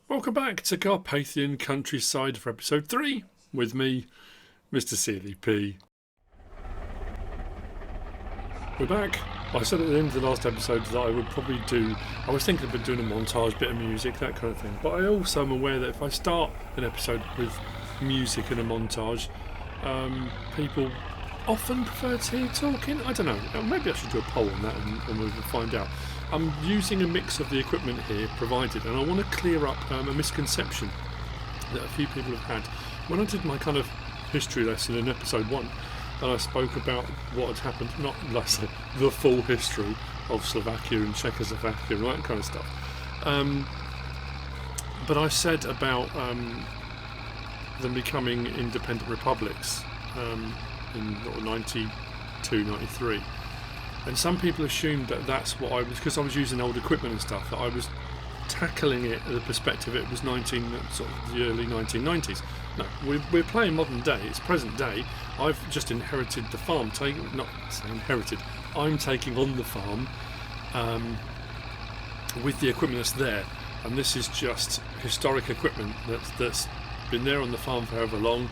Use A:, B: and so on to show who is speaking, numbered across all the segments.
A: Welcome back to Carpathian Countryside for episode 3 with me, MrSealyp. We're back. I said at the end of the last episode that I would probably I was thinking about doing a montage, bit of music, that kind of thing, but I also am aware that if I start an episode with music and a montage, people often prefer to hear talking. I don't know, maybe I should do a poll on that and we'll find out. I'm using a mix of the equipment here provided, and I want to clear up a misconception that a few people have had. When I did my kind of history lesson in episode 1, and I spoke about what had happened, not like I said, the full history of Slovakia and Czechoslovakia and all that kind of stuff. But I said about them becoming independent republics in 92, 93. And some people assumed that that's what I was, because I was using old equipment and stuff, that I was tackling it at the perspective it was the early 1990s. No, we're playing modern day, it's present day. I've just inherited the farm, I'm taking on the farm with the equipment that's there. And this is just historic equipment that's been there on the farm for however long.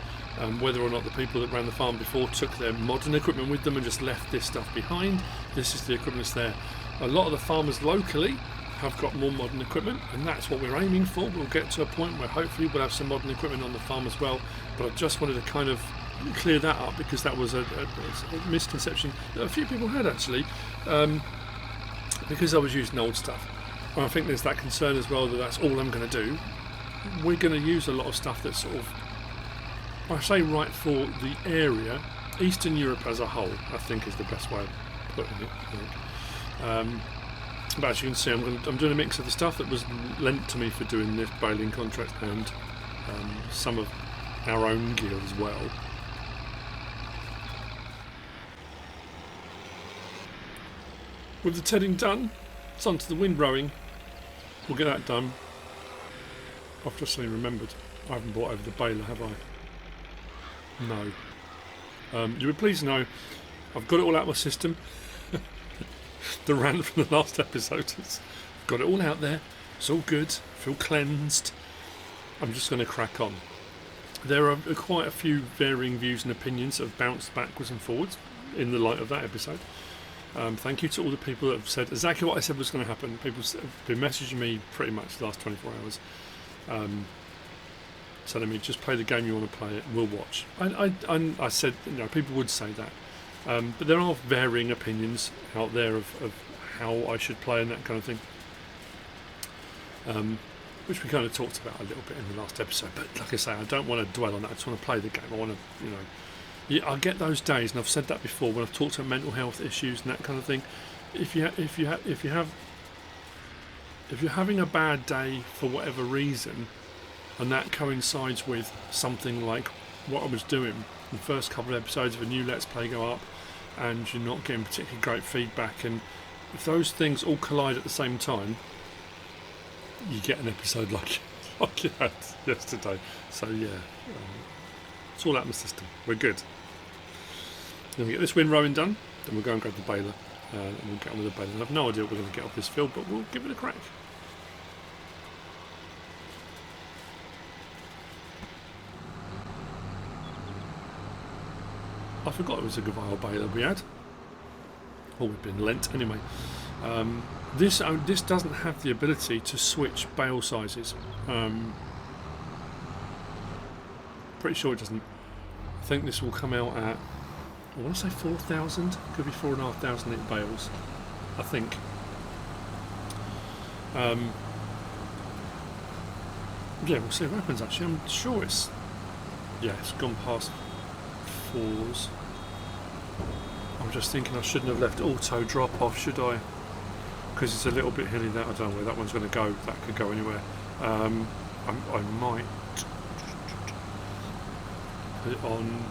A: Whether or not the people that ran the farm before took their modern equipment with them and just left this stuff behind, this is the equipment that's there. A lot of the farmers locally have got more modern equipment, and that's what we're aiming for. We'll get to a point where hopefully we'll have some modern equipment on the farm as well, but I just wanted to kind of clear that up because that was a misconception that a few people had actually, because I was using old stuff. And I think there's that concern as well that that's all I'm going to do. We're going to use a lot of stuff that's sort of, I say right for the area, Eastern Europe as a whole, I think is the best way of putting it, I think. But as you can see, I'm doing a mix of the stuff that was lent to me for doing this baling contract and some of our own gear as well. With the tedding done, it's on to the windrowing. We'll get that done. I've just suddenly remembered, I haven't brought over the baler, have I? No. You would please know I've got it all out of my system. The rant from the last episode, I've got it all out there. It's all good. Feel cleansed. I'm just going to crack on. There are quite a few varying views and opinions that have bounced backwards and forwards in the light of that episode. Thank you to all the people that have said exactly what I said was going to happen. People have been messaging me pretty much the last 24 hours. Telling me just play the game you want to play it, we'll watch. I said, people would say that, but there are varying opinions out there of how I should play and that kind of thing, which we kind of talked about a little bit in the last episode. But like I say, I don't want to dwell on that. I just want to play the game. I want to, I get those days, and I've said that before when I've talked about mental health issues and that kind of thing. If you're having a bad day for whatever reason, and that coincides with something like what I was doing, the first couple of episodes of a new Let's Play go up and you're not getting particularly great feedback, and if those things all collide at the same time, you get an episode like you had yesterday. So yeah, it's all out of my system. We're good. Then we get this windrowing done, then we'll go and grab the baler and we'll get on with the baler. I have no idea what we're going to get off this field, but we'll give it a crack. I forgot it was a Gportal baler we had, or we'd been lent anyway. This doesn't have the ability to switch bale sizes. Pretty sure it doesn't. I think this will come out at, I want to say 4,000, could be 4,500 in bales, I think. Yeah, we'll see what happens actually. I'm sure it's gone past 4s. I'm just thinking I shouldn't have left auto drop off, should I? Because it's a little bit hilly. That I don't know where that one's going to go. That could go anywhere. I might put it on.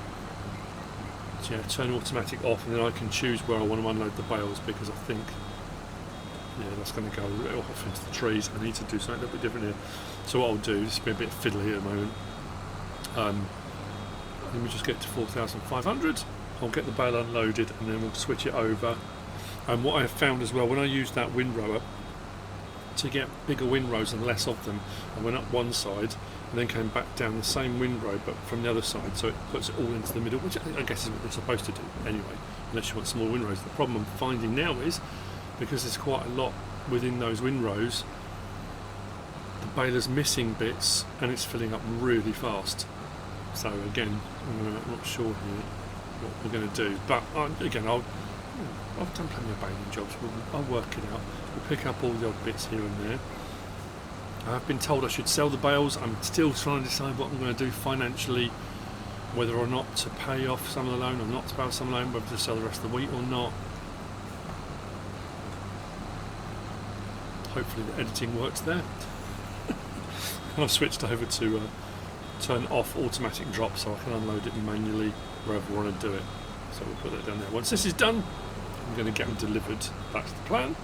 A: Yeah, turn automatic off, and then I can choose where I want to unload the bales, because I think that's going to go off into the trees. I need to do something a little bit different here. So what I'll do, this will be a bit fiddly at the moment. Let me just get to 4,500. I'll get the bale unloaded and then we'll switch it over. And what I have found as well, when I use that windrower, to get bigger windrows and less of them. I went up one side and then came back down the same windrow but from the other side, so it puts it all into the middle, which I guess is what you're supposed to do anyway, unless you want small windrows. The problem I'm finding now is, because there's quite a lot within those windrows, the baler's missing bits and it's filling up really fast. So again, I'm not sure here what we're going to do, but again, I've done plenty of baling jobs. I'll work it out. We'll pick up all the odd bits here and there. I've been told I should sell the bales. I'm still trying to decide what I'm going to do financially, whether or not to pay off some of the loan or not to pay off some of the loan, whether to sell the rest of the wheat or not. Hopefully the editing works there. And I've switched over to turn off automatic drop so I can unload it manually wherever I want to do it. So we'll put that down there. Once this is done, I'm going to get them delivered. That's the plan.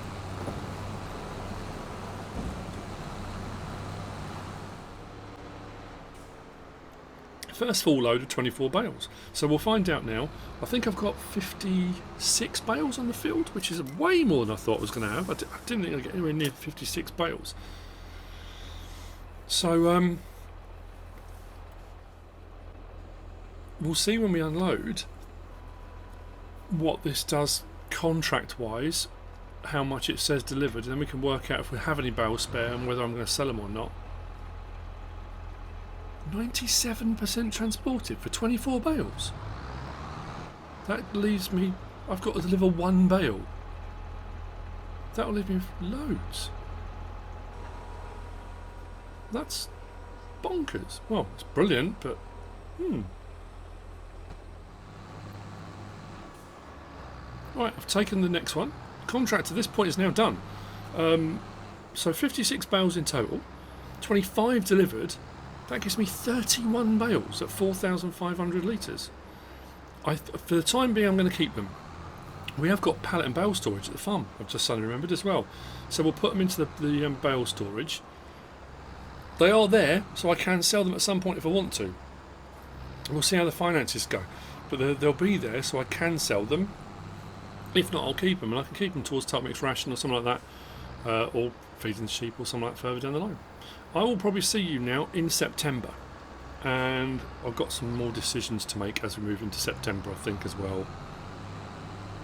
A: First full load of 24 bales. So we'll find out now. I think I've got 56 bales on the field, which is way more than I thought I was going to have. I didn't think I'd get anywhere near 56 bales. So we'll see when we unload what this does contract-wise, how much it says delivered, and then we can work out if we have any bales spare and whether I'm going to sell them or not. 97% transported for 24 bales. That leaves me, I've got to deliver one bale. That'll leave me with loads. That's bonkers. Well, it's brilliant, but Right, I've taken the next one. Contract to this point is now done. So 56 bales in total, 25 delivered. That gives me 31 bales at 4,500 litres. For the time being, I'm going to keep them. We have got pallet and bale storage at the farm, I've just suddenly remembered as well. So we'll put them into the bale storage. They are there, so I can sell them at some point if I want to. We'll see how the finances go. But they'll be there, so I can sell them. If not, I'll keep them, and I can keep them towards top mix ration or something like that, or feeding the sheep or something like that further down the line. I will probably see you now in September, and I've got some more decisions to make as we move into September, I think, as well.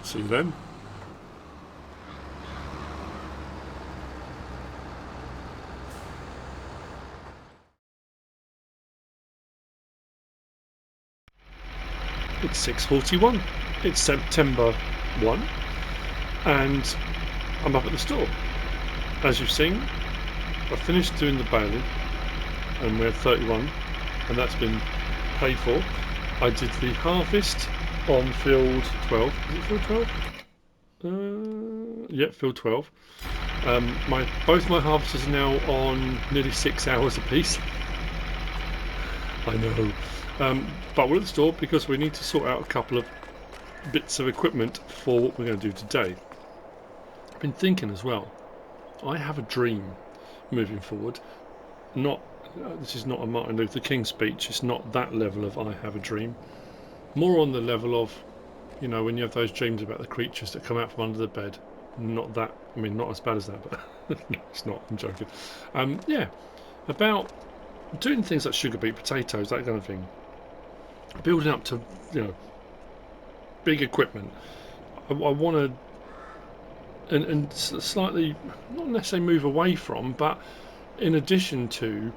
A: See you then. It's 6:41. It's September 1, and I'm up at the store. As you've seen, I finished doing the baling, and we're at 31, and that's been paid for. I did the harvest on field 12. Is it field 12? Yeah, field 12. Both my harvesters are now on nearly 6 hours apiece. I know. But we're at the store because we need to sort out a couple of bits of equipment for what we're going to do today. I've been thinking as well, I have a dream moving forward. This is not a Martin Luther King speech, it's not that level of I have a dream. More on the level of, you know, when you have those dreams about the creatures that come out from under the bed. Not that, I mean, not as bad as that, but no, it's not, I'm joking. Yeah, about doing things like sugar beet potatoes, that kind of thing. Building up to, you know, big equipment. I want to, and slightly, not necessarily move away from, but in addition to,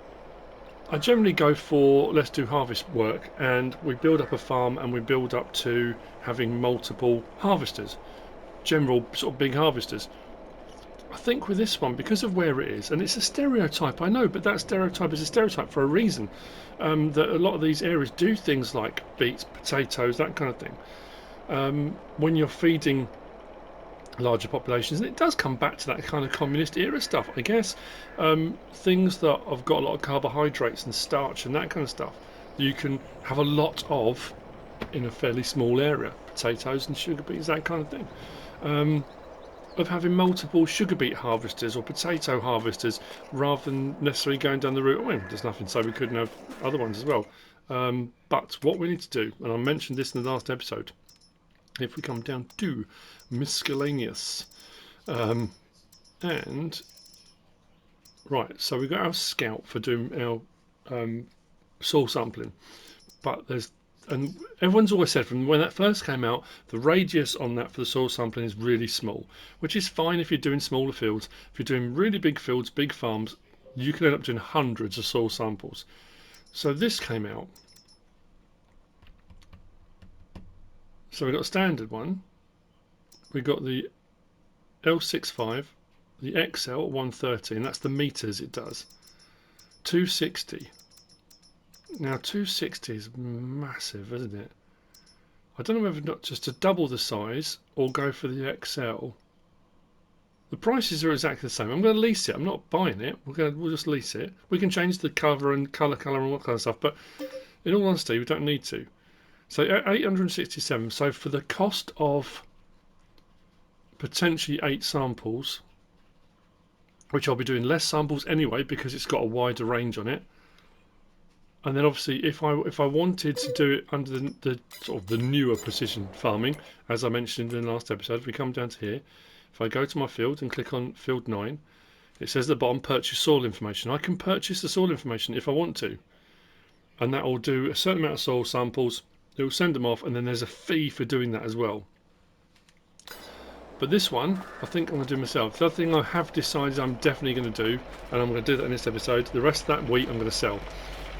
A: I generally go for let's do harvest work, and we build up a farm and we build up to having multiple harvesters, general sort of big harvesters. I think with this one, because of where it is, and it's a stereotype, I know, but that stereotype is a stereotype for a reason, that a lot of these areas do things like beets, potatoes, that kind of thing, when you're feeding larger populations. And it does come back to that kind of communist era stuff, I guess. Things that have got a lot of carbohydrates and starch and that kind of stuff you can have a lot of in a fairly small area. Potatoes and sugar beets, that kind of thing. Of having multiple sugar beet harvesters or potato harvesters rather than necessarily going down the route, well, there's nothing to say we couldn't have other ones as well. But what we need to do, and I mentioned this in the last episode, if we come down to miscellaneous, and Right, so we've got our scout for doing our soil sampling, but and everyone's always said from when that first came out, the radius on that for the soil sampling is really small, which is fine if you're doing smaller fields. If you're doing really big fields, big farms, you can end up doing hundreds of soil samples. So this came out. So we've got a standard one. We've got the L65, the XL 130, and that's the meters it does. 260. Now 260 is massive, isn't it? I don't know whether not just to double the size or go for the XL. The prices are exactly the same. I'm going to lease it. I'm not buying it. We'll just lease it. We can change the cover and colour and all that kind of stuff, but in all honesty, we don't need to. So 867. So for the cost of potentially 8 samples, which I'll be doing less samples anyway because it's got a wider range on it. And then obviously if I wanted to do it under the sort of the newer precision farming, as I mentioned in the last episode, if we come down to here, if I go to my field and click on field 9, it says at the bottom purchase soil information. I can purchase the soil information if I want to, and that will do a certain amount of soil samples. It will send them off, and then there's a fee for doing that as well. But this one, I think I'm going to do myself. The other thing I have decided I'm definitely going to do, and I'm going to do that in this episode, the rest of that wheat I'm going to sell.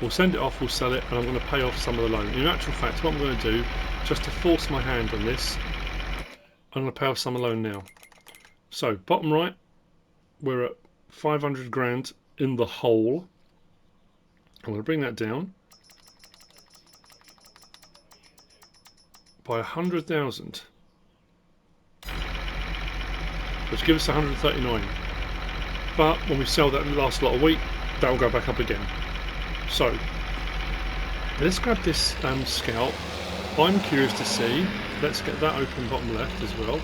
A: We'll send it off, we'll sell it, and I'm going to pay off some of the loan. In actual fact, what I'm going to do, just to force my hand on this, I'm going to pay off some of the loan now. So, bottom right, we're at 500 grand in the hole. I'm going to bring that down by 100,000, which gives us 139. But when we sell that last lot of wheat, that will go back up again. So let's grab this scout. I'm curious to see, let's get that open bottom left as well.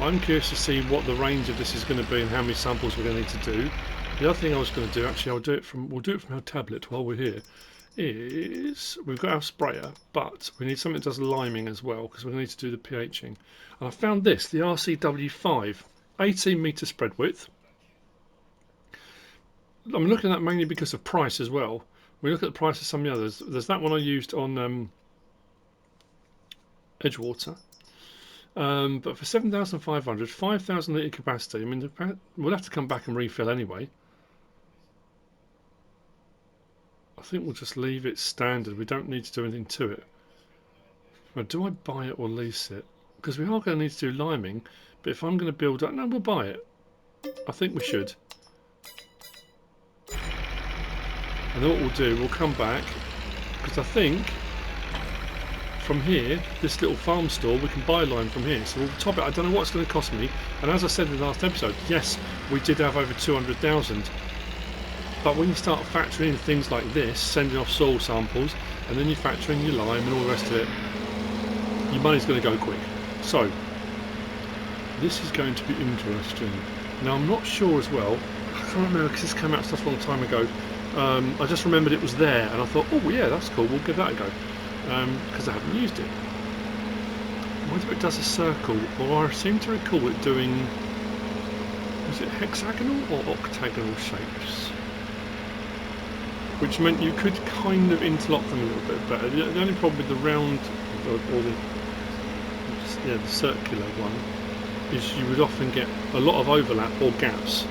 A: I'm curious to see what the range of this is going to be and how many samples we're going to need to do. The other thing I was going to do, actually we'll do it from our tablet while we're here, is we've got our sprayer, but we need something that does liming as well, because we're going to need to do the pHing. And I found this, the RCW5, 18 metre spread width. I'm looking at that mainly because of price as well. We look at the price of some of the others. There's that one I used on Edgewater. But for 7,500, 5,000 litre capacity, I mean, we'll have to come back and refill anyway. I think we'll just leave it standard. We don't need to do anything to it. Now, do I buy it or lease it? Because we are going to need to do liming, but if I'm going to build up, no, we'll buy it. I think we should. And then what we'll do, we'll come back, because I think from here, this little farm store, we can buy lime from here. So we'll top it. I don't know what it's going to cost me. And as I said in the last episode, yes, we did have over 200,000. But when you start factoring in things like this, sending off soil samples, and then you factor in your lime and all the rest of it, your money's going to go quick. So this is going to be interesting. Now I'm not sure as well. I can't remember because this came out such a long time ago. I just remembered it was there, and I thought, oh yeah, that's cool. We'll give that a go because I haven't used it. Whether it does a circle, or I seem to recall it doing, was it hexagonal or octagonal shapes? Which meant you could kind of interlock them a little bit better. The only problem with the round or the circular one is you would often get a lot of overlap or gaps.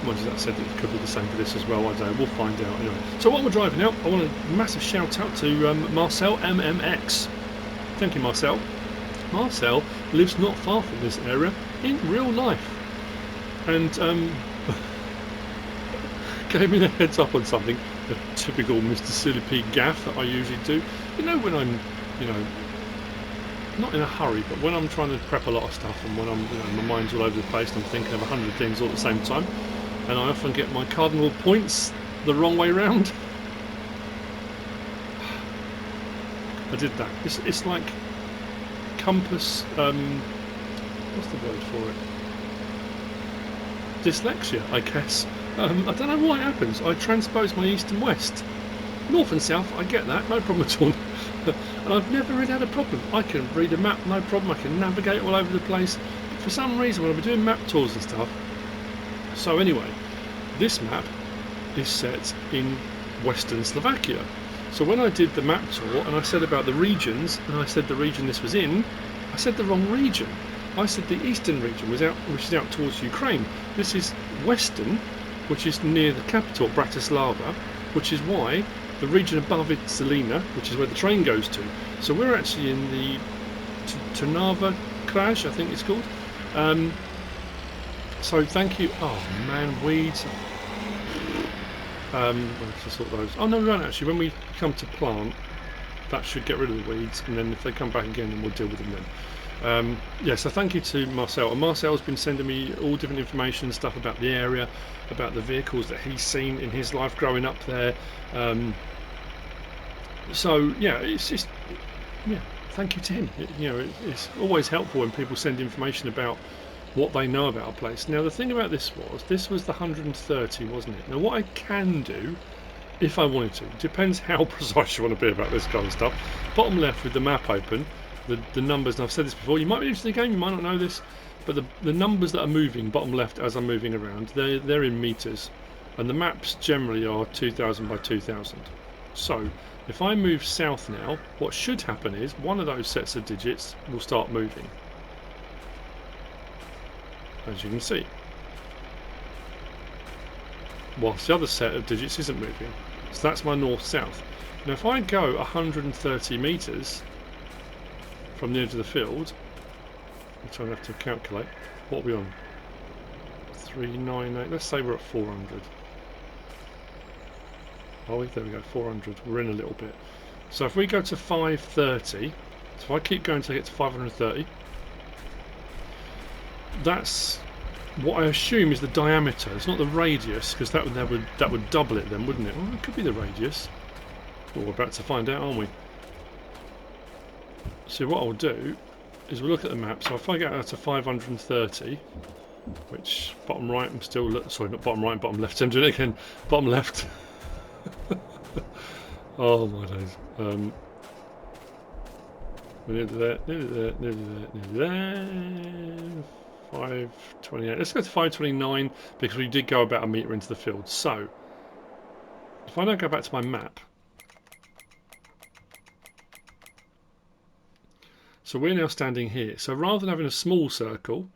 A: Mind you, that said, it could be the same for this as well. I don't know. We'll find out anyway. So while we're driving out, I want a massive shout out to Marcel MMX. Thank you, Marcel. Marcel lives not far from this area in real life, and gave me a heads up on something. A typical MrSealyp gaff that I usually do. You know, when I'm, not in a hurry, but when I'm trying to prep a lot of stuff, and when I'm, my mind's all over the place, and I'm thinking of 100 things all at the same time, and I often get my cardinal points the wrong way round. I did that. It's like compass. What's the word for it? Dyslexia, I guess. I don't know why it happens. I transpose my east and west. North and south, I get that, no problem at all. And I've never really had a problem. I can read a map, no problem. I can navigate all over the place. But for some reason, when I've been doing map tours and stuff. So anyway, This map is set in Western Slovakia. So when I did the map tour and I said about the regions, and I said the region this was in, I said the wrong region. I said the eastern region was out, which is out towards Ukraine. This is western, which is near the capital, Bratislava, which is why the region above it, Zelina, which is where the train goes to. So we're actually in the Trnava Kraj, I think it's called. So thank you. Oh man, weeds. We'll have to sort those. Oh no, we won't actually. When we come to plant, that should get rid of the weeds, and then if they come back again, then we'll deal with them then. Yeah, so thank you to Marcel. And Marcel's been sending me all different information, stuff about the area, about the vehicles that he's seen in his life growing up there. So yeah, it's just thank you to him. It's always helpful when people send information about what they know about a place. Now the thing about this was the 130, wasn't it? Now what I can do, if I wanted to, depends how precise you want to be about this kind of stuff. Bottom left with the map open, the numbers, and I've said this before, you might be interested in the game, you might not know this, but the numbers that are moving bottom left as I'm moving around, they're in meters, and the maps generally are 2000 by 2000. So if I move south now, what should happen is one of those sets of digits will start moving, as you can see, whilst the other set of digits isn't moving. So that's my north-south. Now if I go 130 metres from the edge of the field, which I'll have to calculate, what are we on? 398, let's say we're at 400. Oh, there we go, 400, we're in a little bit. So if we go to 530, so if I keep going until I get to 530, that's what I assume is the diameter. It's not the radius, because that would double it then, wouldn't it? Well, it could be the radius. Well, we're about to find out, aren't we? So what I'll do is we'll look at the map. So if I get out to 530, which bottom right, I'm still sorry, not bottom right, bottom left. I'm doing it again. Bottom left. Oh my days. We're nearly there, nearly there, nearly there, nearly there. 528. Let's go to 529 because we did go about a metre into the field. So if I now go back to my map, so we're now standing here. So rather than having a small circle,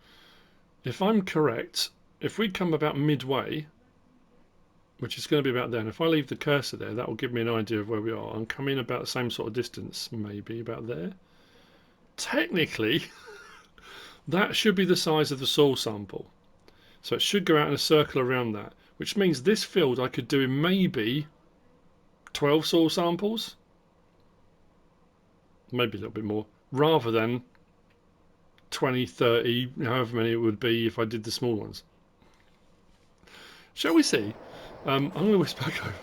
A: if I'm correct, if we come about midway, which is going to be about there, and if I leave the cursor there, that will give me an idea of where we are. I'm coming about the same sort of distance, maybe about there. Technically, that should be the size of the soil sample. So it should go out in a circle around that, which means this field I could do in maybe 12 soil samples, maybe a little bit more, rather than 20, 30, however many it would be if I did the small ones. Shall we see? I'm going to whisper back over.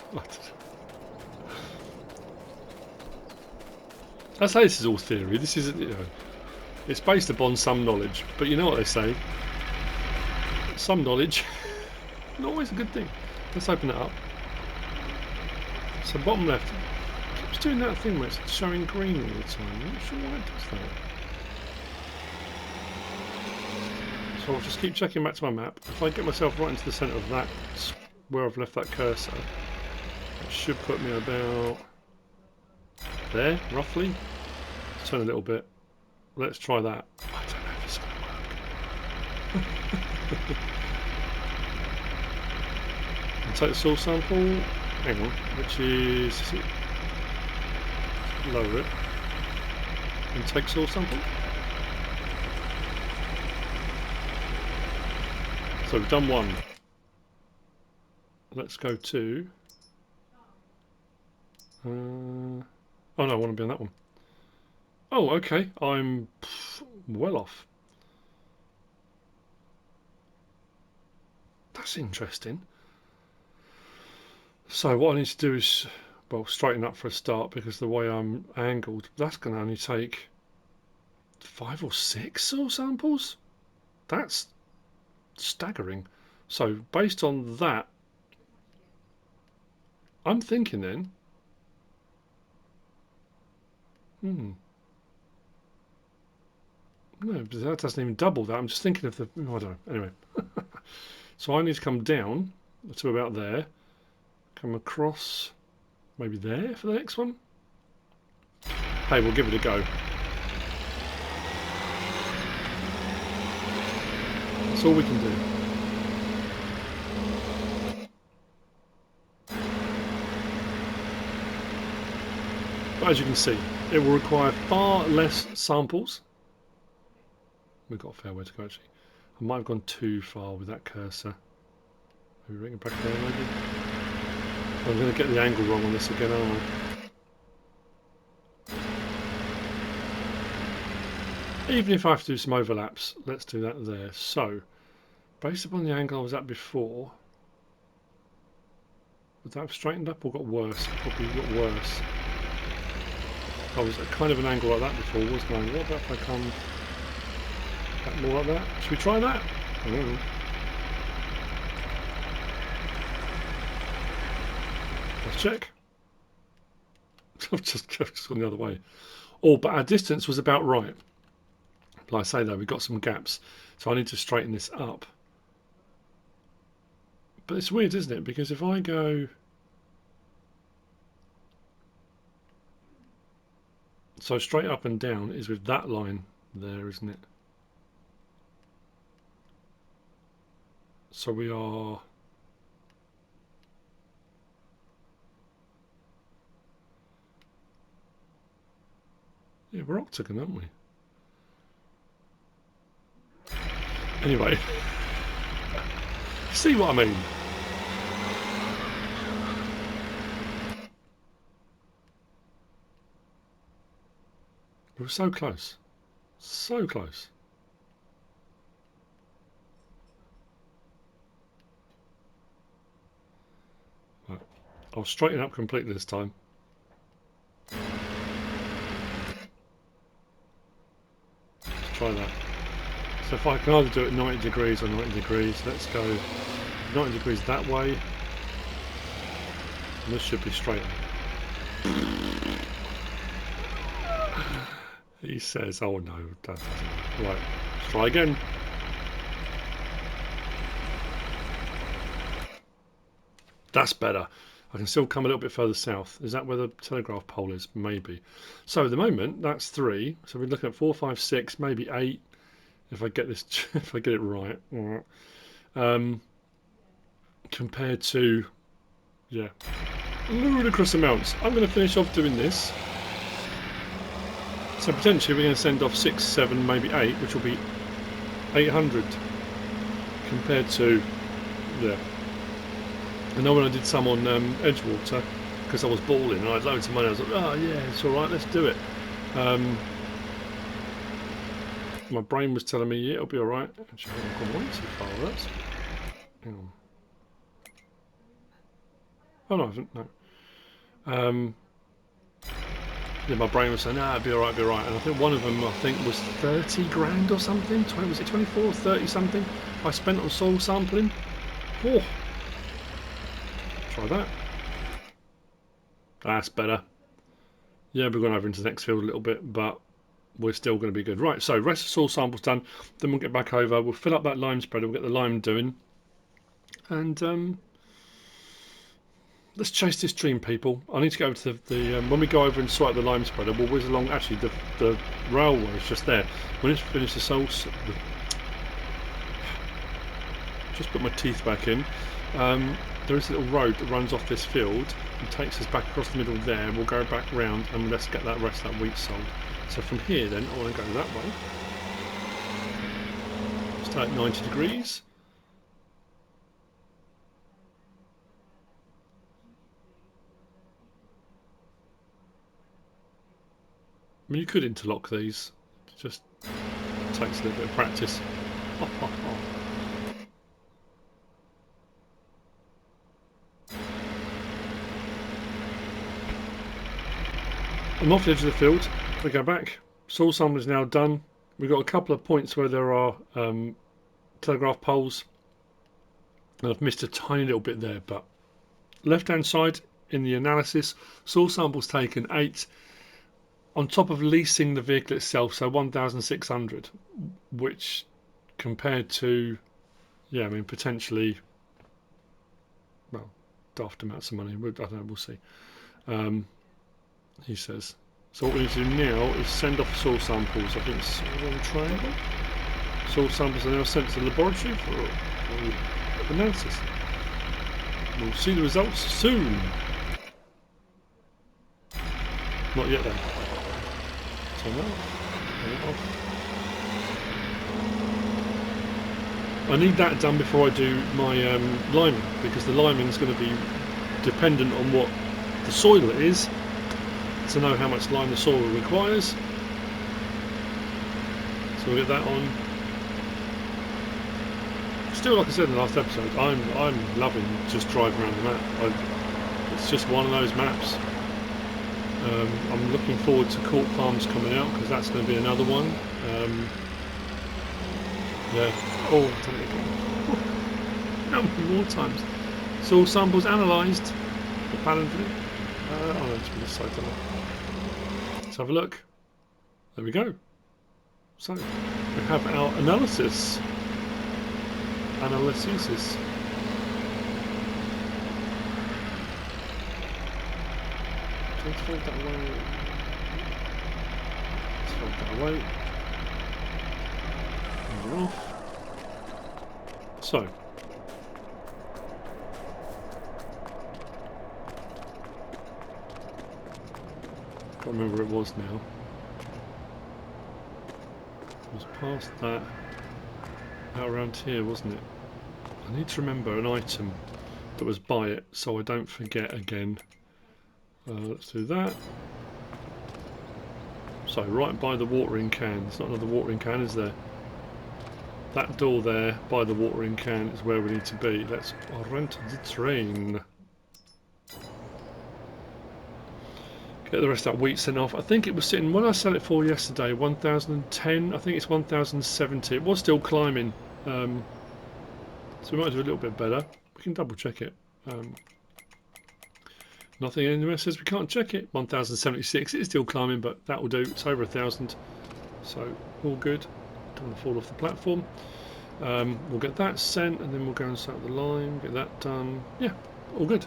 A: I say this is all theory. This is, it's based upon some knowledge, but you know what they say. Some knowledge, not always a good thing. Let's open it up. So bottom left, it keeps doing that thing where it's showing green all the time. I'm not sure why it does that. So I'll just keep checking back to my map. If I get myself right into the centre of that, where I've left that cursor, it should put me about there, roughly. Let's turn a little bit. Let's try that. I don't know if it's going to work. I'll take the soil sample. Hang on, which is lower it and take soil sample. So we've done one. Let's go to. Oh no, I want to be on that one. Oh, okay. I'm well off. That's interesting. So what I need to do is, well, straighten up for a start because the way I'm angled, that's going to only take 5 or 6 soil samples. That's staggering. So based on that, I'm thinking then, no, that doesn't even double that. I'm just thinking of the, I don't know, anyway. So I need to come down, to about there. Come across, maybe there for the next one. Hey, we'll give it a go. That's all we can do. But as you can see, it will require far less samples. We've got a fair way to go actually. I might have gone too far with that cursor. Maybe bring it back there maybe. I'm going to get the angle wrong on this again, aren't I? Even if I have to do some overlaps, let's do that there. So, based upon the angle I was at before, would that have straightened up or got worse? Probably got worse. I was at kind of an angle like that before, wasn't I? What about if I come back more like that? Should we try that? I don't know. Let's check. I've just gone the other way. Oh, but our distance was about right. Like I say though, we've got some gaps, so I need to straighten this up. But it's weird, isn't it? Because if I go... So straight up and down is with that line there, isn't it? So we are... Yeah, we're octagon, aren't we? Anyway, see what I mean? We were so close. So close. Right. I'll straighten up completely this time. Let's try that. So if I can either do it 90 degrees or 90 degrees, let's go 90 degrees that way. And this should be straight. He says, oh no, that doesn't. Right, let's try again. That's better. I can still come a little bit further south. Is that where the telegraph pole is? Maybe. So at the moment, that's 3. So we're looking at 4, 5, 6, maybe 8. If I get this, if I get it right. Compared to, yeah, ludicrous amounts. I'm going to finish off doing this. So potentially we're going to send off 6, 7, maybe 8, which will be 800 compared to, yeah. I know when I did some on Edgewater, because I was balling and I had loads of money, I was like, oh yeah, it's alright, let's do it. My brain was telling me, yeah, it'll be alright. Actually, I've gone way too far with that. Hang on. Oh no, I haven't, no. Yeah, my brain was saying, nah, it'll be alright, it'll be alright. And I think one of them, was 30 grand or something. Was it 24 or 30 something I spent on soil sampling? Oh. Try that. That's better. Yeah, we're going over into the next field a little bit, but we're still going to be good. Right, so rest of the soil sample's done. Then we'll get back over. We'll fill up that lime spreader. We'll get the lime doing. And let's chase this dream, people. I need to go over to the when we go over and sort out the lime spreader, we'll whiz along. Actually, the railway is just there. We need to finish the soil. Just put my teeth back in. There is a little road that runs off this field and takes us back across the middle there. We'll go back round and let's get that rest of that wheat sold. So from here then, I want to go that way. Start at 90 degrees. I mean, you could interlock these. It just takes a little bit of practice. I'm off the edge of the field. We go back. Soil sample is now done. We've got a couple of points where there are telegraph poles. And I've missed a tiny little bit there, but left hand side in the analysis, soil samples taken 8 on top of leasing the vehicle itself, so 1,600, which compared to, yeah, I mean potentially well, daft amounts of money. I don't know, we'll see. He says. So what we need to do now is send off soil samples. I think it's a long triangle. Soil samples are now sent to the laboratory for analysis. We'll see the results soon. Not yet then. Turn that off. I need that done before I do my liming, because the liming is going to be dependent on what the soil is, to know how much lime the soil requires. So we'll get that on. Still, like I said in the last episode, I'm loving just driving around the map. It's just one of those maps. I'm looking forward to Court Farms coming out, because that's going to be another one. Yeah. Oh, I've done it again. How many more times? Soil samples analysed. The pattern for it. Oh, no, it's been this side, let's have a look. There we go. So, we have our analysis. Analysis. Let's fold that away. Let's fold that away. And we're off. So. Can't remember where it was now. It was past that. Out around here, wasn't it? I need to remember an item that was by it, so I don't forget again. Let's do that. So right by the watering can. There's not another watering can, is there? That door there by the watering can is where we need to be. Let's rent the train. Get the rest of that wheat sent off. I think it was sitting, when I sent it for yesterday, 1010. I think it's 1070. It was still climbing. So we might do a little bit better. We can double check it. Nothing anywhere says we can't check it. 1076. It's still climbing, but that will do. It's over 1000. So all good. Don't want to fall off the platform. We'll get that sent, and then we'll go and set the line. Get that done. Yeah, all good.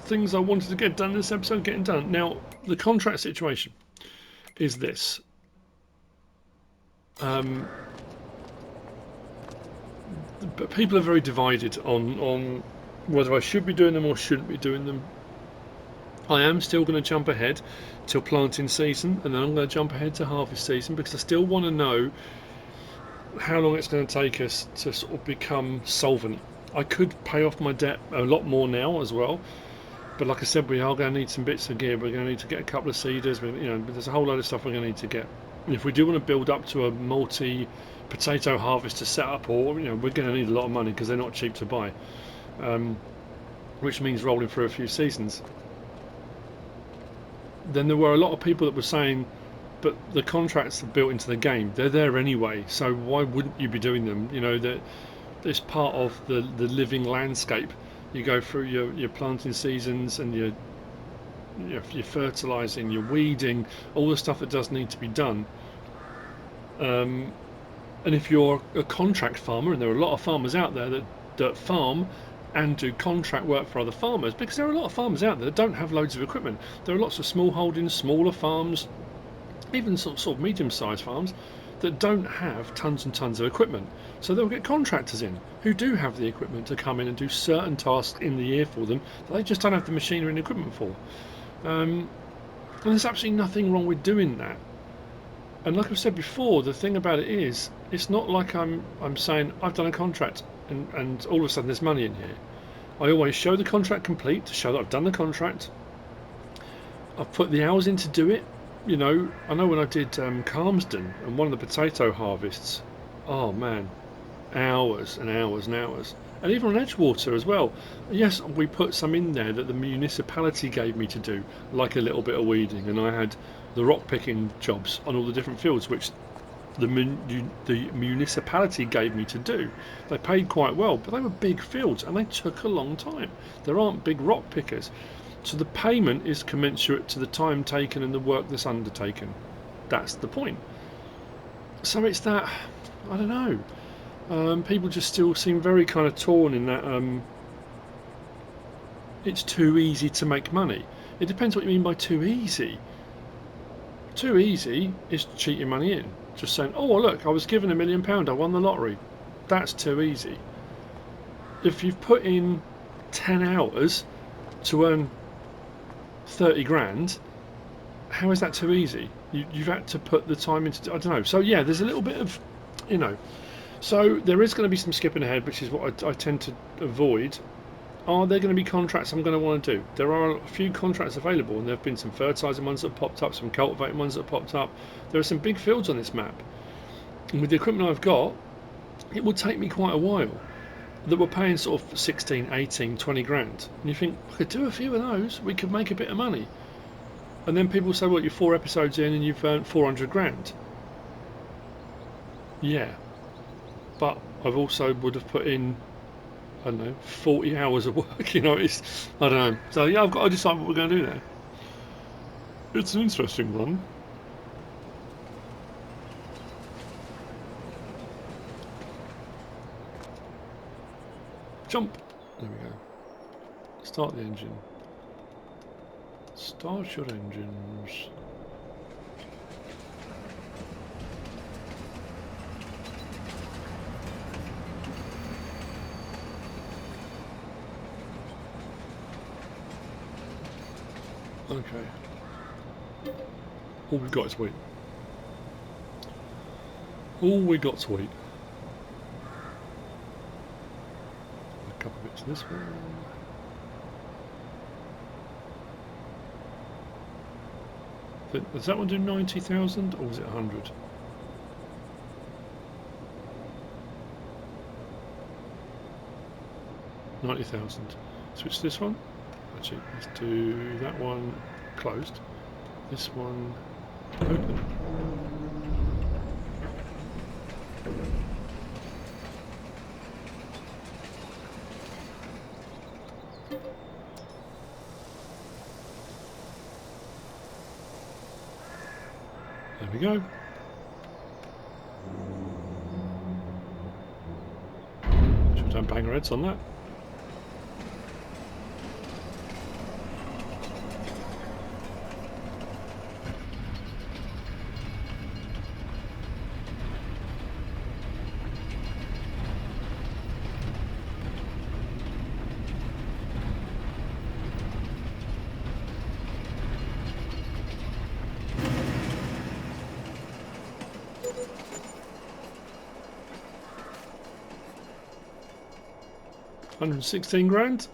A: Things I wanted to get done in this episode, getting done. Now, the contract situation is this. But people are very divided on whether I should be doing them or shouldn't be doing them. I am still going to jump ahead till planting season, and then I'm going to jump ahead to harvest season, because I still want to know how long it's going to take us to sort of become solvent. I could pay off my debt a lot more now as well. But like I said, we are going to need some bits of gear. We're going to need to get a couple of seeders. There's a whole load of stuff we're going to need to get. And if we do want to build up to a multi-potato harvester setup, or we're going to need a lot of money, because they're not cheap to buy, which means rolling through a few seasons. Then there were a lot of people that were saying, but the contracts are built into the game. They're there anyway, so why wouldn't you be doing them? That it's part of the living landscape. You go through your planting seasons, and your fertilising, your weeding, all the stuff that does need to be done. And if you're a contract farmer, and there are a lot of farmers out there that farm and do contract work for other farmers, because there are a lot of farmers out there that don't have loads of equipment. There are lots of small holdings, smaller farms, even sort of medium-sized farms that don't have tons and tons of equipment. So they'll get contractors in who do have the equipment to come in and do certain tasks in the year for them that they just don't have the machinery and equipment for. And there's absolutely nothing wrong with doing that. And like I've said before, the thing about it is, it's not like I'm saying I've done a contract and all of a sudden there's money in here. I always show the contract complete to show that I've done the contract. I've put the hours in to do it. I know when I did Calmsden and one of the potato harvests, oh man, hours and hours and hours. And even on Edgewater as well. Yes, we put some in there that the municipality gave me to do, like a little bit of weeding, and I had the rock picking jobs on all the different fields, which the municipality gave me to do. They paid quite well, but they were big fields and they took a long time. There aren't big rock pickers. So the payment is commensurate to the time taken and the work that's undertaken. That's the point. So it's that, I don't know. People just still seem very kind of torn in that it's too easy to make money. It depends what you mean by too easy. Too easy is cheating money in. Just saying, oh look, I was given £1 million, I won the lottery. That's too easy. If you've put in 10 hours to earn 30 grand, how is that too easy? You've had to put the time into, I don't know. So yeah, there's a little bit of, you know. So there is going to be some skipping ahead, which is what I tend to avoid. Are there going to be contracts I'm going to want to do? There are a few contracts available, and there have been some fertilising ones that have popped up, some cultivating ones that have popped up. There are some big fields on this map, and with the equipment I've got, it will take me quite a while. That we're paying sort of 16, 18, 20 grand, and you think, I could do a few of those, we could make a bit of money. And then people say, well, you're 4 episodes in and you've earned 400 grand. Yeah, but I've also would have put in, I don't know, 40 hours of work, you know, it's, I don't know. So yeah, I've got to decide what we're going to do there. It's an interesting one. Jump. There we go. Start the engine. Start your engines. Okay. All we've got is wheat. All we got to eat. A couple of bits of this one. Does that one do 90,000 or was it 100? $90,000. Switch this one. Actually, let's do that one closed. This one open. There we go. Should don't bang our heads on that. $116 grand.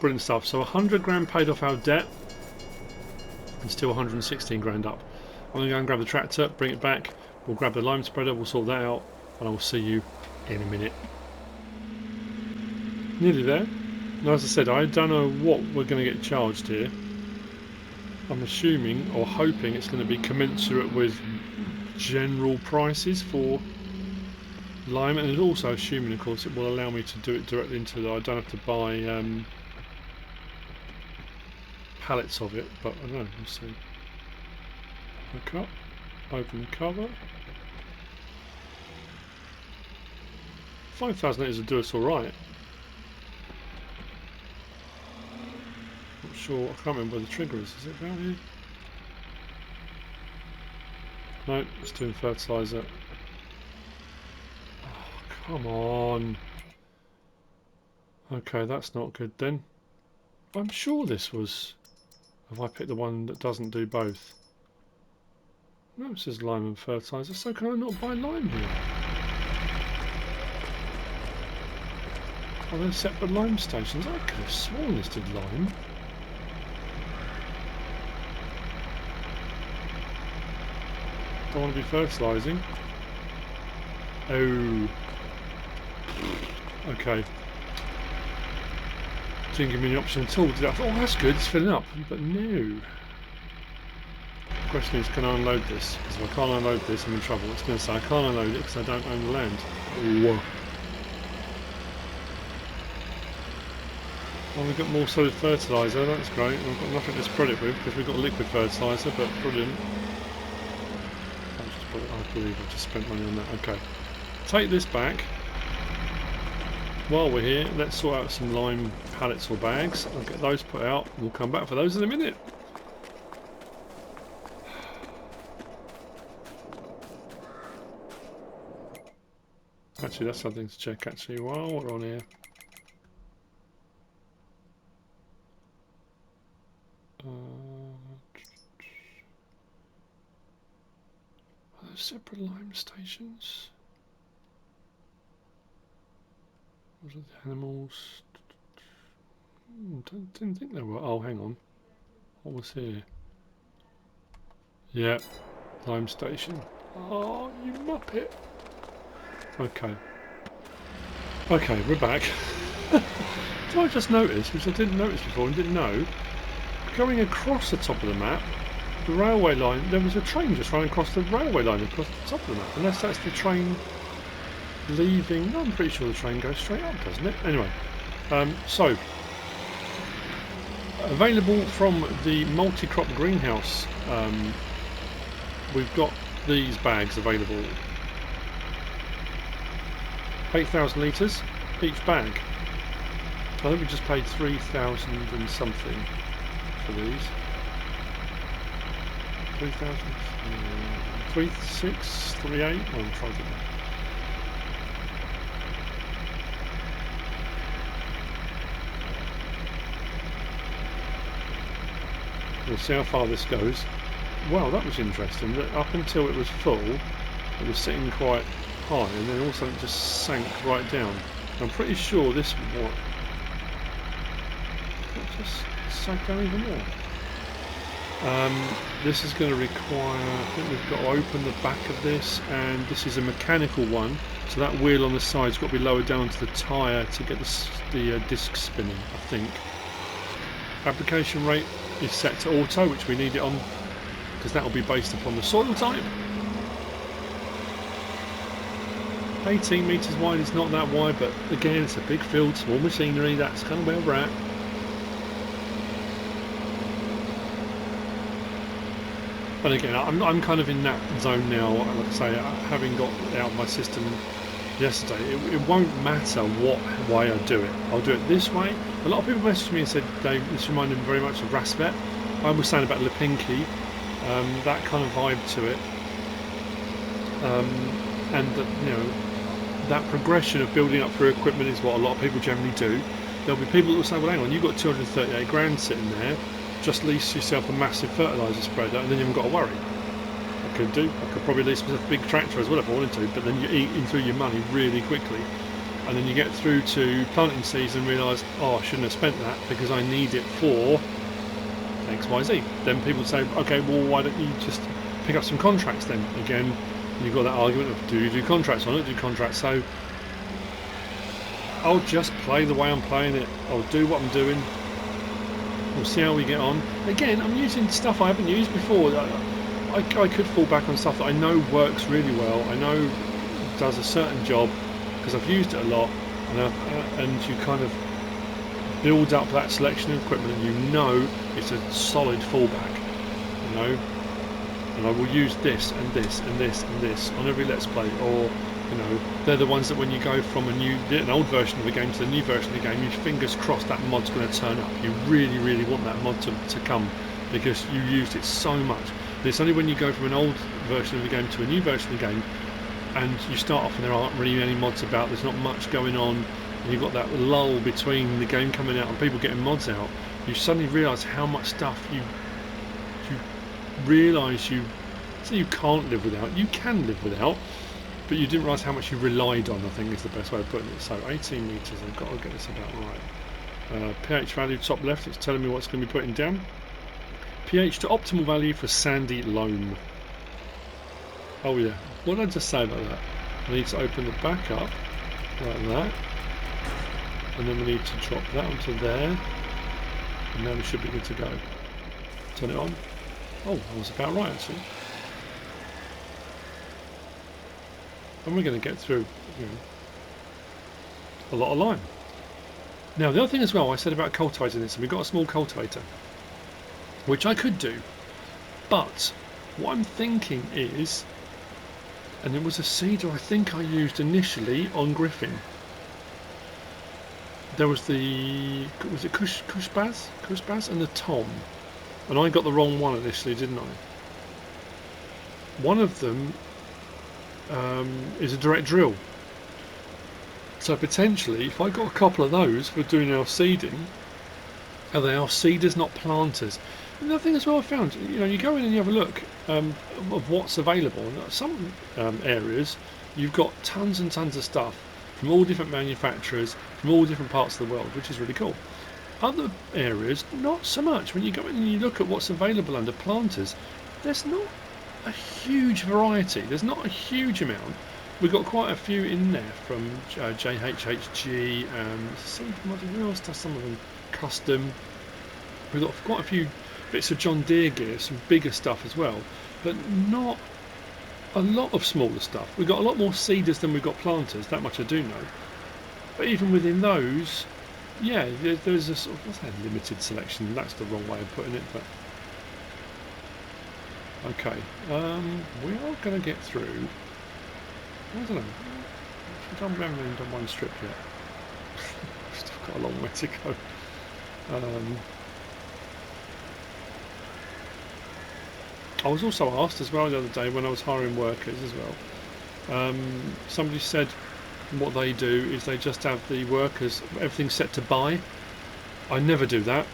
A: Brilliant stuff. So 100 grand paid off our debt and still 116 grand up. I'm going to go and grab the tractor, bring it back, we'll grab the lime spreader, we'll sort that out, and I will see you in a minute. Nearly there. Now, as I said, I don't know what we're going to get charged here. I'm assuming or hoping it's going to be commensurate with general prices for lime, and also assuming, of course, it will allow me to do it directly into the, I don't have to buy pallets of it, but I don't know, we'll see. Hook up, open the cover. 5,000 litres will do us alright. Not sure, I can't remember where the trigger is it down here? No, it's doing fertiliser. Come on. Okay, that's not good then. I'm sure this was... Have I picked the one that doesn't do both? No, it says lime and fertiliser, so can I not buy lime here? Are there separate lime stations? I could have sworn this did lime. Don't want to be fertilising. Oh. Okay. Didn't give me an option at all. Did I? Oh, that's good. It's filling up. But no. The question is, can I unload this? Because if I can't unload this, I'm in trouble. It's going to say I can't unload it because I don't own the land. Whoa. Well, we've got more solid fertiliser. That's great. I've got nothing to spread it with because we've got liquid fertiliser. But brilliant. I believe I just spent money on that. Okay. take this back. While we're here, let's sort out some lime pallets or bags. I'll get those put out and we'll come back for those in a minute. Actually, that's something to check actually while we're on here. Are there separate lime stations? What are the animals? Didn't think there were. Oh, hang on. What was here? Yeah, lime station. Oh, you muppet. Okay. Okay, we're back. Did I just notice, which I didn't notice before and didn't know, going across the top of the map, the railway line, there was a train just running across the railway line across the top of the map. Unless that's the train leaving. No, I'm pretty sure the train goes straight up, doesn't it? Anyway, so available from the multi-crop greenhouse, we've got these bags available. 8,000 litres each bag. I think we just paid 3,000 and something for these. 3,000, 3,638. Oh, I'm trying to do that. We'll see how far this goes. Wow, that was interesting. That up until it was full, it was sitting quite high, and then all of a sudden it just sank right down. I'm pretty sure this what just sank down even more. This is going to require, I think we've got to open the back of this, and this is a mechanical one, so that wheel on the side's got to be lowered down to the tyre to get the disc spinning, I think. Application rate is set to auto, which we need it on because that will be based upon the soil type. 18 metres wide is not that wide, but again it's a big field, small machinery, that's kind of where we're at. And again, I'm kind of in that zone now, like I say, having got out of my system yesterday, it won't matter what way I do it. I'll do it this way. A lot of people messaged me and said, Dave, this reminded me very much of Rasvet. I was saying about Lipinki, that kind of vibe to it. And that, you know, that progression of building up through equipment is what a lot of people generally do. There'll be people that will say, well hang on, you've got 238 grand sitting there, just lease yourself a massive fertiliser spreader and then you haven't got to worry. I could do. I could probably lease myself a big tractor as well if I wanted to, but then you're eating through your money really quickly. And then you get through to planting season and realise, oh, I shouldn't have spent that because I need it for X, Y, Z. Then people say, okay, well, why don't you just pick up some contracts then? Again, you've got that argument of do you do contracts or not do contracts. So I'll just play the way I'm playing it. I'll do what I'm doing. We'll see how we get on. Again, I'm using stuff I haven't used before. I could fall back on stuff that I know works really well. I know does a certain job because I've used it a lot, and you kind of build up that selection of equipment, and you know it's a solid fallback. You know, and I will use this and this and this and this on every Let's Play. Or you know, they're the ones that when you go from an old version of the game to the new version of the game, you fingers crossed that mod's going to turn up. You really, really want that mod to come because you used it so much. And it's only when you go from an old version of the game to a new version of the game, and you start off and there aren't really any mods about, there's not much going on, and you've got that lull between the game coming out and people getting mods out, you suddenly realise how much stuff you realise you can't live without. You can live without, but you didn't realise how much you relied on, I think is the best way of putting it. So 18 metres, I've got to get this about right. pH value top left, it's telling me what's going to be putting down. pH to optimal value for sandy loam. Oh yeah, what did I just say about that? I need to open the back up like that, and then we need to drop that onto there, and now we should be good to go. Turn it on. Oh, that was about right actually. And we're going to get through, you know, a lot of lime. Now the other thing as well, I said about cultivating this, and we've got a small cultivator, which I could do, but what I'm thinking is and it was a seeder I think I used initially on Griffin. There was the, was it Kushbaz and the Tom, and I got the wrong one initially, didn't I? One of them is a direct drill, so potentially if I got a couple of those for doing our seeding, and they are seeders, not planters. Another thing as well I found, you know, you go in and you have a look of what's available. And some areas you've got tons and tons of stuff from all different manufacturers from all different parts of the world, which is really cool. Other areas, not so much. When you go in and you look at what's available under planters, there's not a huge variety. There's not a huge amount. We've got quite a few in there from JHHG and somebody else does some of them custom. We've got quite a few bits of John Deere gear, some bigger stuff as well, but not a lot of smaller stuff. We've got a lot more seeders than we've got planters, that much I do know. But even within those, yeah, there's a sort of, what's that, limited selection? That's the wrong way of putting it, but okay. We are going to get through. I don't know. I don't remember having done one strip yet. Still got a long way to go. I was also asked as well the other day when I was hiring workers as well. Somebody said what they do is they just have the workers, everything set to buy. I never do that.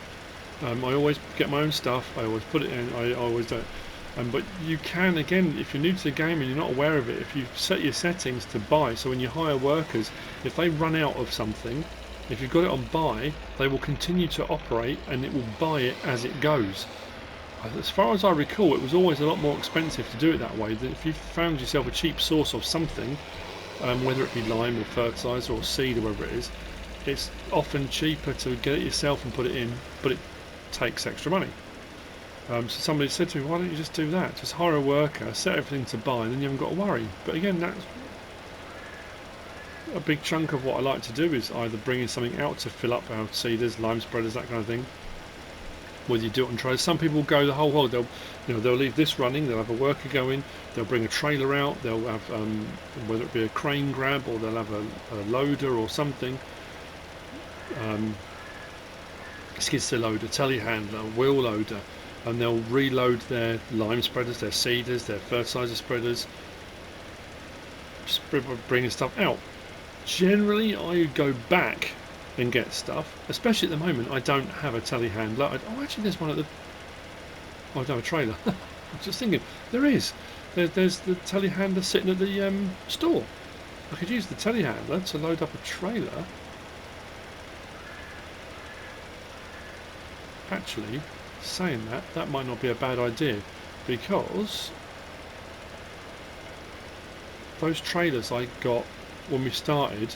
A: I always get my own stuff. I always put it in. I always do it. But you can, again, if you're new to the game and you're not aware of it, if you set your settings to buy, so when you hire workers, if they run out of something, if you've got it on buy, they will continue to operate and it will buy it as it goes. As far as I recall, it was always a lot more expensive to do it that way. If you found yourself a cheap source of something, whether it be lime or fertiliser or seed or whatever it is, it's often cheaper to get it yourself and put it in, but it takes extra money. So somebody said to me, why don't you just do that? Just hire a worker, set everything to buy, and then you haven't got to worry. But again, that's a big chunk of what I like to do, is either bringing something out to fill up our seeders, lime spreaders, that kind of thing. Whether you do it on trailers, some people go the whole hog. They'll leave this running. They'll have a worker go in. They'll bring a trailer out. They'll have whether it be a crane grab or they'll have a loader or something. Skid steer loader, telehandler, wheel loader, and they'll reload their lime spreaders, their seeders, their fertiliser spreaders, bringing stuff out. Generally, I go back and get stuff, especially at the moment. I don't have a telehandler. Oh, actually, there's one at the. Oh, I don't have a trailer. I was just thinking, there's the telehandler sitting at the store. I could use the telehandler to load up a trailer. Actually, saying that might not be a bad idea, because those trailers I got when we started,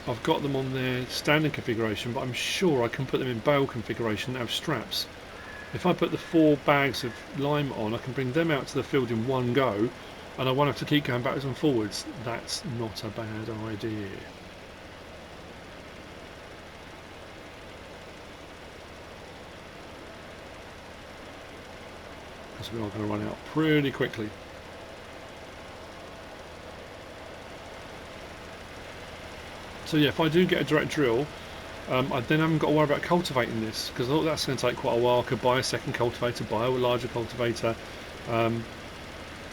A: I've got them on their standard configuration, but I'm sure I can put them in bale configuration and have straps. If I put the 4 bags of lime on, I can bring them out to the field in one go, and I won't have to keep going backwards and forwards. That's not a bad idea. Because we are going to run out pretty quickly. So yeah, if I do get a direct drill, I then haven't got to worry about cultivating this, because I thought that's going to take quite a while. I could buy a second cultivator, buy a larger cultivator. I'm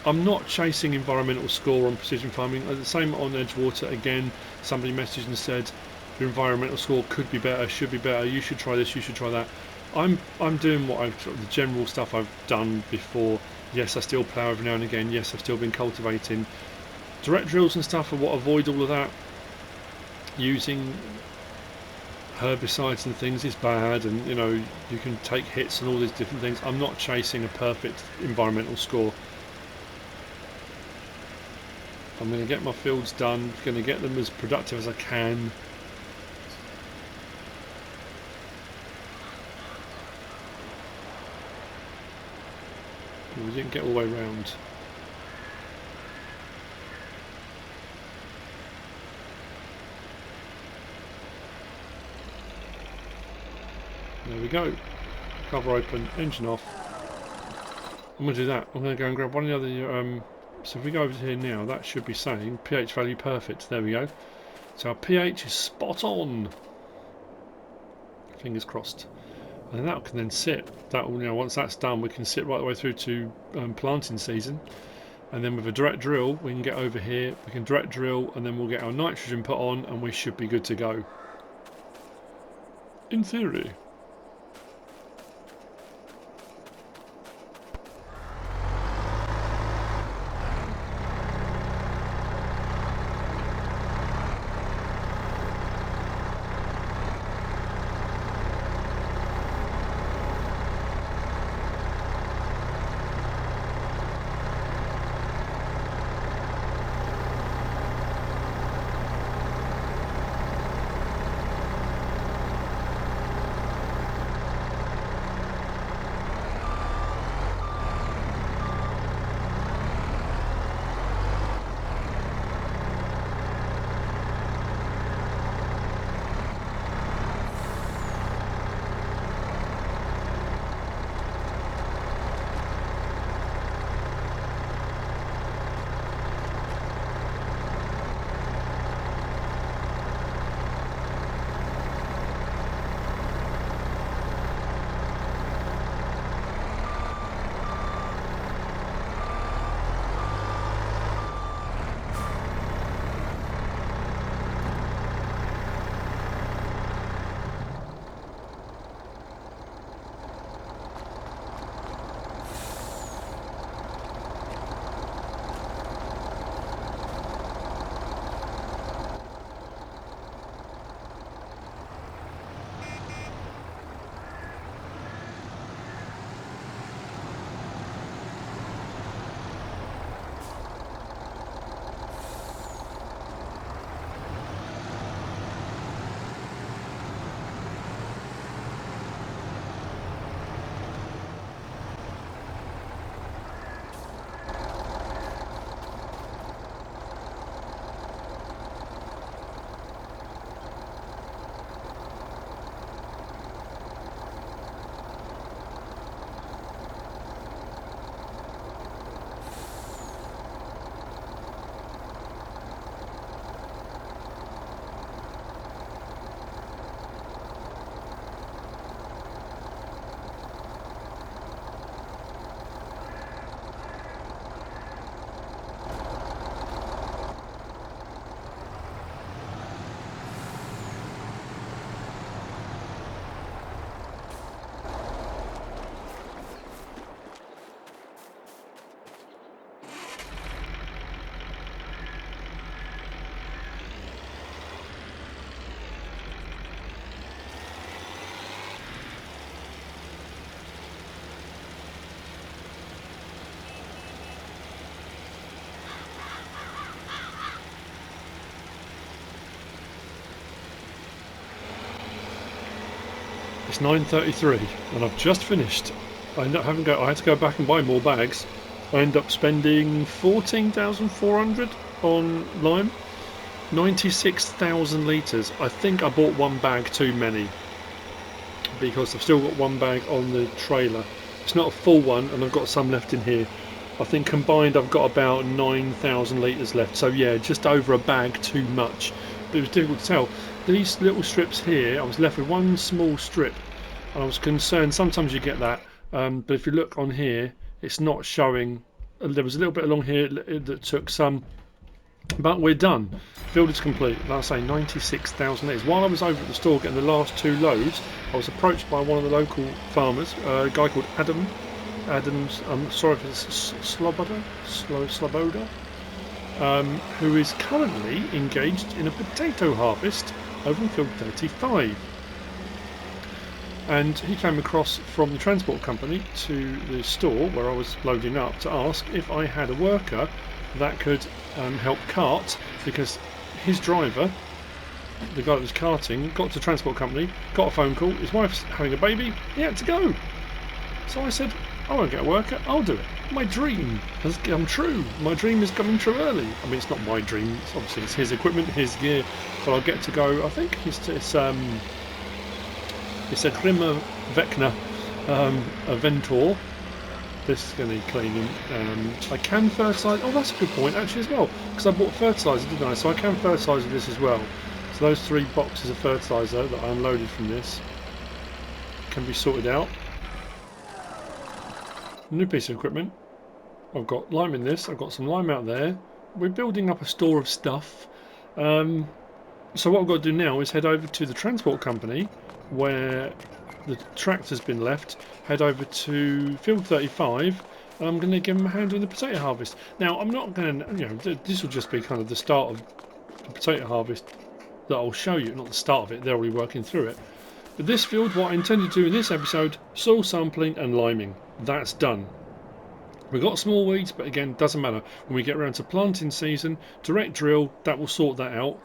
A: not chasing environmental score on precision farming. The same on Edgewater. Again, somebody messaged and said your environmental score could be better, should be better. You should try this, you should try that. I'm doing what the general stuff I've done before. Yes, I still plough every now and again. Yes, I've still been cultivating. Direct drills and stuff are what avoid all of that. Using herbicides and things is bad, and you can take hits and all these different things. I'm not chasing a perfect environmental score. I'm going to get my fields done, going to get them as productive as I can. We didn't get all the way around. There we go. Cover open, engine off. I'm going to do that. I'm going to go and grab one of the other So if we go over here now, that should be saying pH value perfect. There we go. So our pH is spot on. Fingers crossed. And that can then sit. That will, once that's done, we can sit right the way through to planting season. And then with a direct drill, we can get over here. We can direct drill, and then we'll get our nitrogen put on, and we should be good to go. In theory. It's 9:33 and I've just finished. I had to go back and buy more bags. I ended up spending 14,400 on lime, 96,000 litres. I think I bought one bag too many because I've still got one bag on the trailer. It's not a full one and I've got some left in here. I think combined I've got about 9,000 litres left. So yeah, just over a bag too much. But it was difficult to tell. These little strips here, I was left with one small strip. And I was concerned, sometimes you get that, but if you look on here, it's not showing. There was a little bit along here that took some, but we're done. Build is complete. Like I say, 96,000 litres. While I was over at the store getting the last 2 loads, I was approached by one of the local farmers, a guy called Adam. Adam's, I'm sorry if it's Sloboda, who is currently engaged in a potato harvest over in field 35. And he came across from the transport company to the store where I was loading up to ask if I had a worker that could help cart, because his driver, the guy that was carting, got to the transport company, got a phone call, his wife's having a baby, he had to go. So I said, I won't get a worker, I'll do it. My dream has come true. My dream is coming true early. I mean, it's not my dream, obviously it's his equipment, his gear, but I'll get to go. I think it's a Grimmer Vecna Aventor, This is going to need cleaning. I can fertilise. Oh, that's a good point actually as well, because I bought fertiliser, didn't I? So I can fertilise with this as well. So those 3 boxes of fertiliser that I unloaded from this can be sorted out. New piece of equipment. I've got lime in this. I've got some lime out there. We're building up a store of stuff. So what I've got to do now is head over to the transport company where the tractor's been left, head over to field 35, and I'm going to give them a hand in the potato harvest. Now I'm not going to, you know, this will just be kind of the start of the potato harvest that I'll show you, not the start of it, they're already working through it. But this field, what I intend to do in this episode, soil sampling and liming. That's done. We've got small weeds, but again, doesn't matter. When we get around to planting season, direct drill, that will sort that out.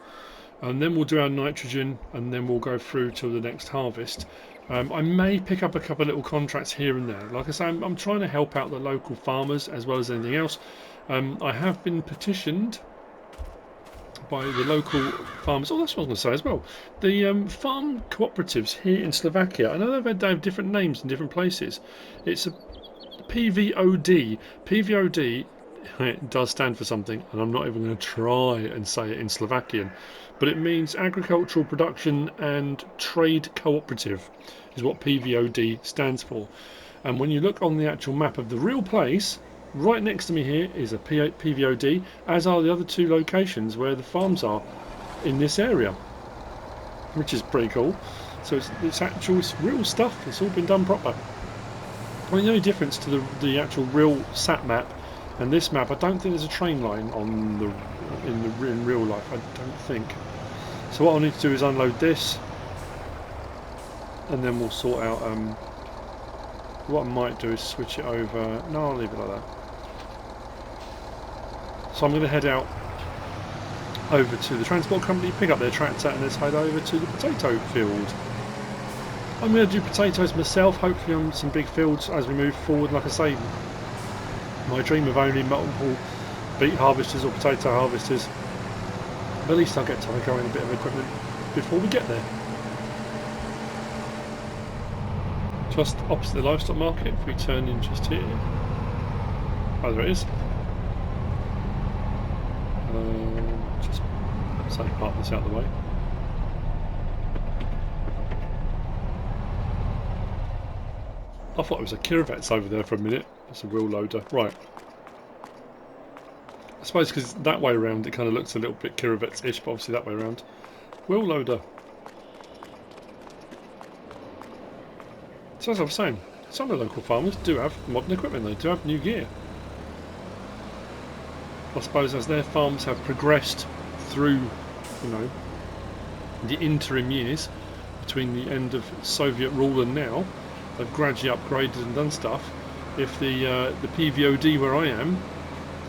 A: And then we'll do our nitrogen, and then we'll go through to the next harvest. I may pick up a couple of little contracts here and there. Like I say, I'm trying to help out the local farmers as well as anything else. I have been petitioned by the local farmers. Oh, that's what I was going to say as well. The farm cooperatives here in Slovakia. I know they have different names in different places. It's a PVOD. PVOD, it does stand for something, and I'm not even going to try and say it in Slovakian. But it means Agricultural Production and Trade Cooperative is what PVOD stands for. And when you look on the actual map of the real place, right next to me here is a PVOD, as are the other 2 locations where the farms are in this area, which is pretty cool. So it's real stuff. It's all been done proper. I mean, the only difference to the actual real sat map and this map, I don't think there's a train line on in real life. I don't think. So what I need to do is unload this, and then we'll sort out. What I might do is switch it over. No, I'll leave it like that. So I'm going to head out over to the transport company, pick up their tractor, and let's head over to the potato field. I'm going to do potatoes myself, hopefully on some big fields as we move forward. Like I say, my dream of owning multiple beet harvesters or potato harvesters, but at least I'll get to go in a bit of equipment before we get there. Just opposite the livestock market, if we turn in just here. Oh, there it is. Just say park this out of the way. I thought it was a Kirovets over there for a minute. It's a wheel loader. Right. I suppose because that way around it kind of looks a little bit Kirovets-ish, but obviously that way around. Wheel loader. So as I was saying, some of the local farmers do have modern equipment. They do have new gear. I suppose as their farms have progressed through, you know, the interim years between the end of Soviet rule and now, they've gradually upgraded and done stuff. If the PVOD where I am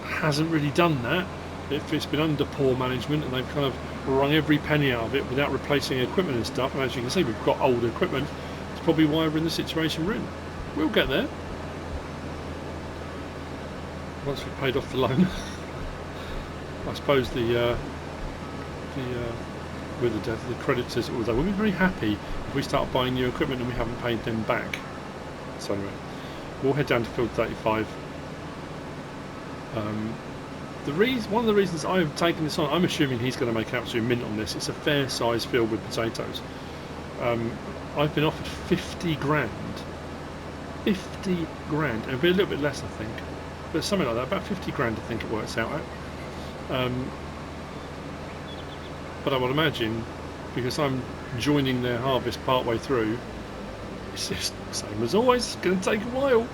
A: hasn't really done that, if it's been under poor management and they've kind of wrung every penny out of it without replacing equipment and stuff, and as you can see we've got old equipment, it's probably why we're in the situation we're in. We'll get there once we've paid off the loan. I suppose the creditors, although we'll be very happy if we start buying new equipment and we haven't paid them back. So anyway, we'll head down to field 35. One of the reasons I've taken this on, I'm assuming he's going to make an absolute mint on this. It's a fair size field with potatoes. I've been offered 50 grand. 50 grand. It'll be a little bit less, I think, but something like that. About 50 grand, I think it works out at. But I would imagine, because I'm joining their harvest part way through, it's just the same as always. It's going to take a while.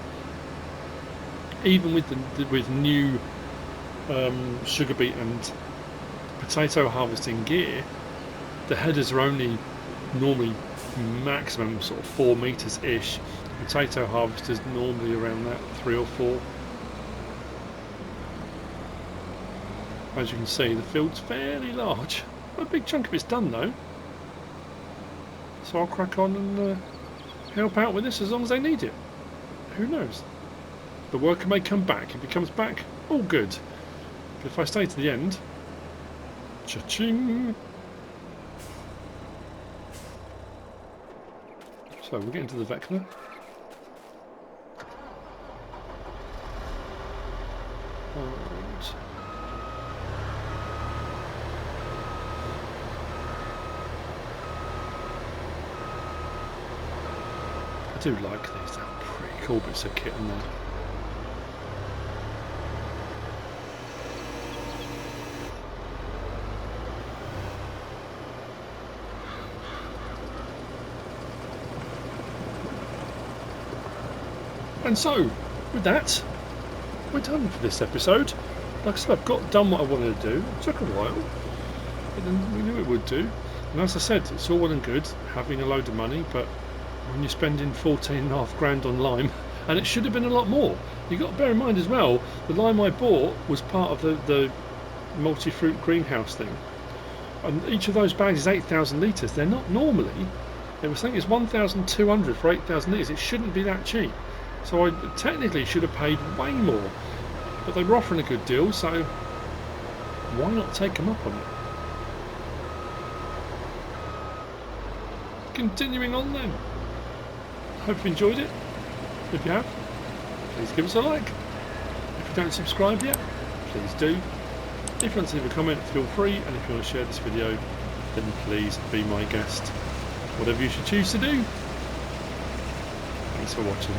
A: Even with new sugar beet and potato harvesting gear, the headers are only normally maximum sort of 4 meters ish. Potato harvesters normally around that 3 or 4. As you can see, the field's fairly large. A big chunk of it's done though, so I'll crack on and help out with this as long as they need it. Who knows? The worker may come back. If he comes back, all good. But if I stay to the end, cha-ching! So we're getting to the Vecna. I do like these, they're pretty cool bits of kit in there. And so, with that, we're done for this episode. Like I said, I've done what I wanted to do. It took a while, but then we knew it would do. And as I said, it's all well and good having a load of money, but when you're spending 14.5 grand on lime, and it should have been a lot more. You've got to bear in mind as well, the lime I bought was part of the multi-fruit greenhouse thing. And each of those bags is 8,000 litres. They're not normally. They were saying it's 1,200 for 8,000 litres. It shouldn't be that cheap. So I technically should have paid way more, but they were offering a good deal, so why not take them up on it? Continuing on then. Hope you enjoyed it. If you have, please give us a like. If you don't subscribe yet, please do. If you want to leave a comment, feel free, and if you want to share this video, then please be my guest. Whatever you should choose to do. Thanks for watching.